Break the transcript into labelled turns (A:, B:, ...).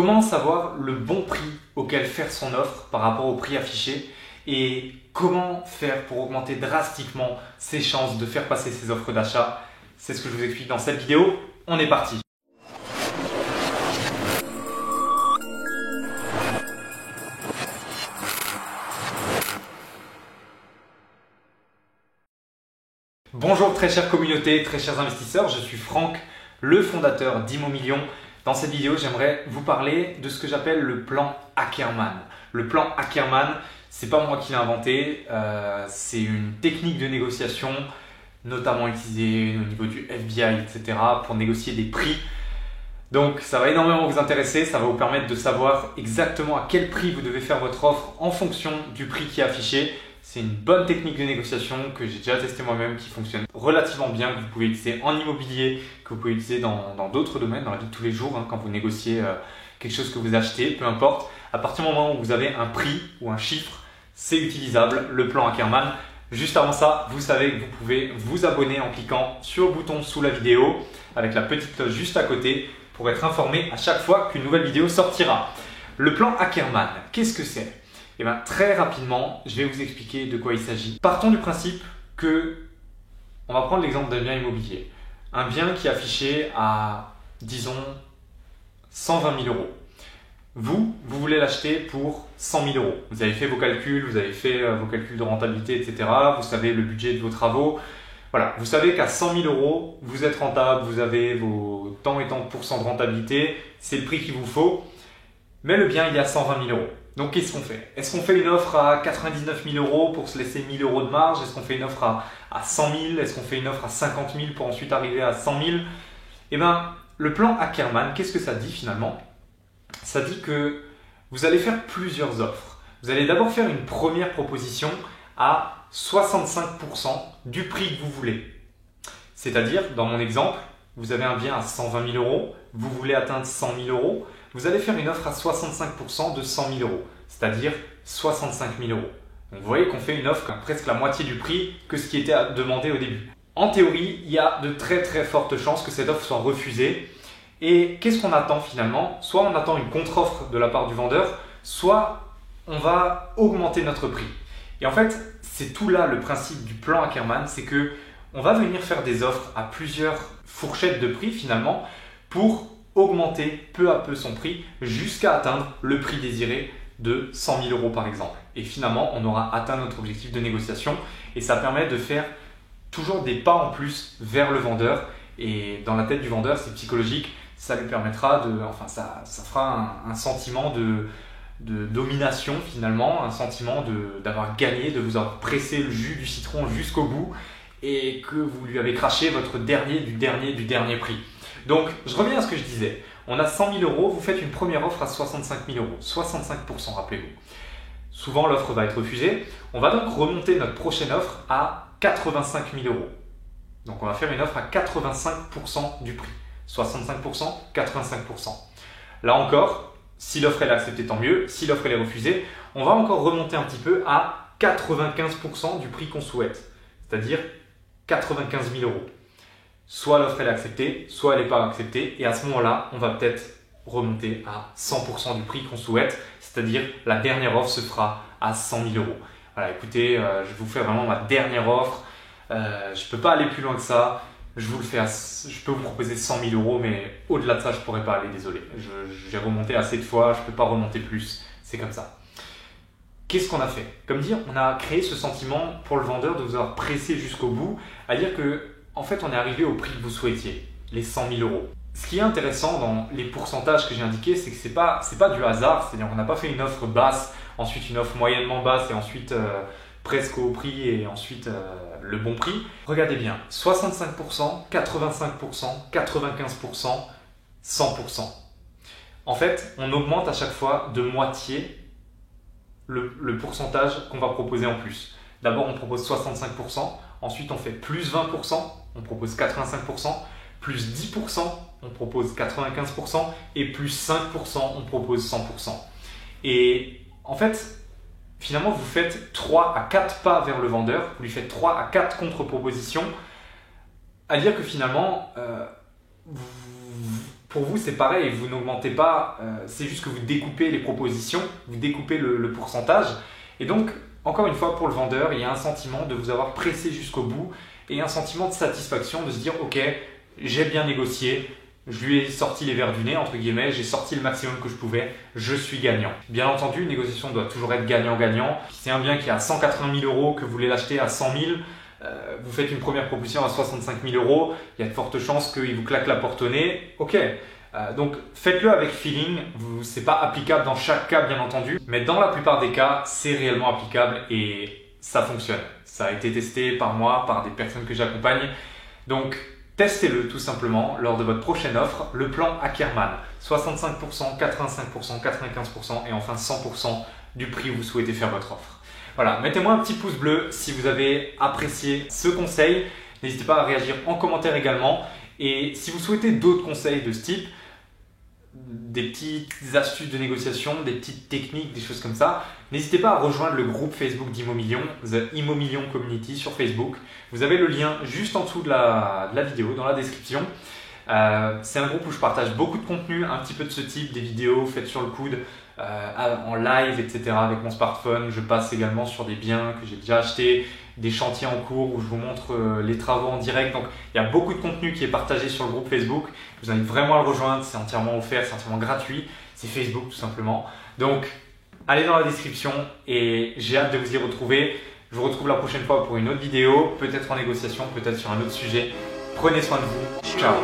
A: Comment savoir le bon prix auquel faire son offre par rapport au prix affiché et comment faire pour augmenter drastiquement ses chances de faire passer ses offres d'achat? C'est ce que je vous explique dans cette vidéo. On est parti! Bonjour très chère communauté, très chers investisseurs, je suis Franck, le fondateur d'Immomillions. Dans cette vidéo, j'aimerais vous parler de ce que j'appelle le plan Ackermann. Le plan Ackermann, c'est pas moi qui l'ai inventé, c'est une technique de négociation, notamment utilisée au niveau du FBI, etc., pour négocier des prix. Donc ça va énormément vous intéresser, ça va vous permettre de savoir exactement à quel prix vous devez faire votre offre en fonction du prix qui est affiché. C'est une bonne technique de négociation que j'ai déjà testé moi-même, qui fonctionne relativement bien, que vous pouvez utiliser en immobilier, que vous pouvez utiliser dans d'autres domaines, dans la vie de tous les jours, quand vous négociez quelque chose que vous achetez, peu importe. À partir du moment où vous avez un prix ou un chiffre, c'est utilisable, le plan Ackermann. Juste avant ça, vous savez que vous pouvez vous abonner en cliquant sur le bouton sous la vidéo, avec la petite cloche juste à côté, pour être informé à chaque fois qu'une nouvelle vidéo sortira. Le plan Ackermann, qu'est-ce que c'est ? Eh bien, très rapidement, je vais vous expliquer de quoi il s'agit. Partons du principe que, on va prendre l'exemple d'un bien immobilier. Un bien qui est affiché à, disons, 120 000 euros. Vous voulez l'acheter pour 100 000 euros. Vous avez fait vos calculs, vous avez fait vos calculs de rentabilité, etc. Vous savez le budget de vos travaux. Voilà, vous savez qu'à 100 000 euros, vous êtes rentable, vous avez vos tant et tant de pourcents de rentabilité, c'est le prix qu'il vous faut. Mais le bien, il est à 120 000 euros. Donc, qu'est-ce qu'on fait? Est-ce qu'on fait une offre à 99 000 euros pour se laisser 1 000 euros de marge? Est-ce qu'on fait une offre à 100 000? Est-ce qu'on fait une offre à 50 000 pour ensuite arriver à 100 000? Eh bien, le plan Ackermann, qu'est-ce que ça dit finalement? Ça dit que vous allez faire plusieurs offres. Vous allez d'abord faire une première proposition à 65% du prix que vous voulez. C'est-à-dire, dans mon exemple, vous avez un bien à 120 000 euros, vous voulez atteindre 100 000 euros, vous allez faire une offre à 65% de 100 000 euros, c'est-à-dire 65 000 euros. Donc vous voyez qu'on fait une offre à presque la moitié du prix que ce qui était demandé au début. En théorie, il y a de très très fortes chances que cette offre soit refusée. Et qu'est-ce qu'on attend finalement? Soit on attend une contre-offre de la part du vendeur, soit on va augmenter notre prix. Et en fait, c'est tout là le principe du plan Ackermann, c'est que on va venir faire des offres à plusieurs fourchettes de prix finalement pour augmenter peu à peu son prix jusqu'à atteindre le prix désiré de 100 000 euros par exemple. Et finalement, on aura atteint notre objectif de négociation et ça permet de faire toujours des pas en plus vers le vendeur. Et dans la tête du vendeur, c'est psychologique, ça lui permettra ça fera un sentiment de domination finalement, un sentiment d'avoir gagné, de vous avoir pressé le jus du citron jusqu'au bout et que vous lui avez craché votre dernier du dernier prix. Donc, je reviens à ce que je disais. On a 100 000 euros, vous faites une première offre à 65 000 euros. 65%, rappelez-vous. Souvent, l'offre va être refusée. On va donc remonter notre prochaine offre à 85 000 euros. Donc, on va faire une offre à 85% du prix. 65%, 85%. Là encore, si l'offre est acceptée, tant mieux. Si l'offre est refusée, on va encore remonter un petit peu à 95% du prix qu'on souhaite. C'est-à-dire 95 000 euros. Soit l'offre est acceptée, soit elle n'est pas acceptée. Et à ce moment-là, on va peut-être remonter à 100% du prix qu'on souhaite. C'est-à-dire la dernière offre se fera à 100 000 euros. Voilà, écoutez, je vous fais vraiment ma dernière offre. Je ne peux pas aller plus loin que ça. Je peux vous proposer 100 000 euros, mais au-delà de ça, je ne pourrais pas aller, désolé. J'ai remonté assez de fois, je ne peux pas remonter plus. C'est comme ça. Qu'est-ce qu'on a fait? Comme dire, on a créé ce sentiment pour le vendeur de vous avoir pressé jusqu'au bout, à dire que en fait, on est arrivé au prix que vous souhaitiez, les 100 000 euros. Ce qui est intéressant dans les pourcentages que j'ai indiqués, c'est que ce n'est pas du hasard. C'est-à-dire qu'on n'a pas fait une offre basse, ensuite une offre moyennement basse et ensuite presque au prix et ensuite le bon prix. Regardez bien, 65%, 85%, 95%, 100%. En fait, on augmente à chaque fois de moitié le pourcentage qu'on va proposer en plus. D'abord, on propose 65%, ensuite on fait plus 20%, on propose 85%, plus 10%, on propose 95% et plus 5%, on propose 100%. Et en fait, finalement, vous faites 3 à 4 pas vers le vendeur, vous lui faites 3 à 4 contre-propositions, à dire que finalement, Pour vous, c'est pareil, vous n'augmentez pas, c'est juste que vous découpez les propositions, vous découpez le pourcentage. Et donc, encore une fois, pour le vendeur, il y a un sentiment de vous avoir pressé jusqu'au bout et un sentiment de satisfaction de se dire « Ok, j'ai bien négocié, je lui ai sorti les verres du nez, entre guillemets, j'ai sorti le maximum que je pouvais, je suis gagnant. » Bien entendu, une négociation doit toujours être gagnant-gagnant. Si c'est un bien qui est à 180 000 €, que vous voulez l'acheter à 100 000, vous faites une première proposition à 65 000 €, il y a de fortes chances qu'il vous claque la porte au nez. Ok, donc faites-le avec feeling, ce n'est pas applicable dans chaque cas bien entendu, mais dans la plupart des cas, c'est réellement applicable et ça fonctionne. Ça a été testé par moi, par des personnes que j'accompagne. Donc testez-le tout simplement lors de votre prochaine offre, le plan Ackerman. 65%, 85%, 95% et enfin 100% du prix où vous souhaitez faire votre offre. Voilà, mettez-moi un petit pouce bleu si vous avez apprécié ce conseil. N'hésitez pas à réagir en commentaire également. Et si vous souhaitez d'autres conseils de ce type, des petites astuces de négociation, des petites techniques, des choses comme ça, n'hésitez pas à rejoindre le groupe Facebook d'Immomillion, The Immomillion Community sur Facebook. Vous avez le lien juste en dessous de la vidéo, dans la description. C'est un groupe où je partage beaucoup de contenu, un petit peu de ce type, des vidéos faites sur le coude, en live, etc. avec mon smartphone. Je passe également sur des biens que j'ai déjà achetés, des chantiers en cours où je vous montre les travaux en direct. Donc il y a beaucoup de contenu qui est partagé sur le groupe Facebook. Je vous invite vraiment à le rejoindre, c'est entièrement offert, c'est entièrement gratuit. C'est Facebook tout simplement. Donc allez dans la description et j'ai hâte de vous y retrouver. Je vous retrouve la prochaine fois pour une autre vidéo, peut-être en négociation, peut-être sur un autre sujet. Prenez soin de vous. Ciao.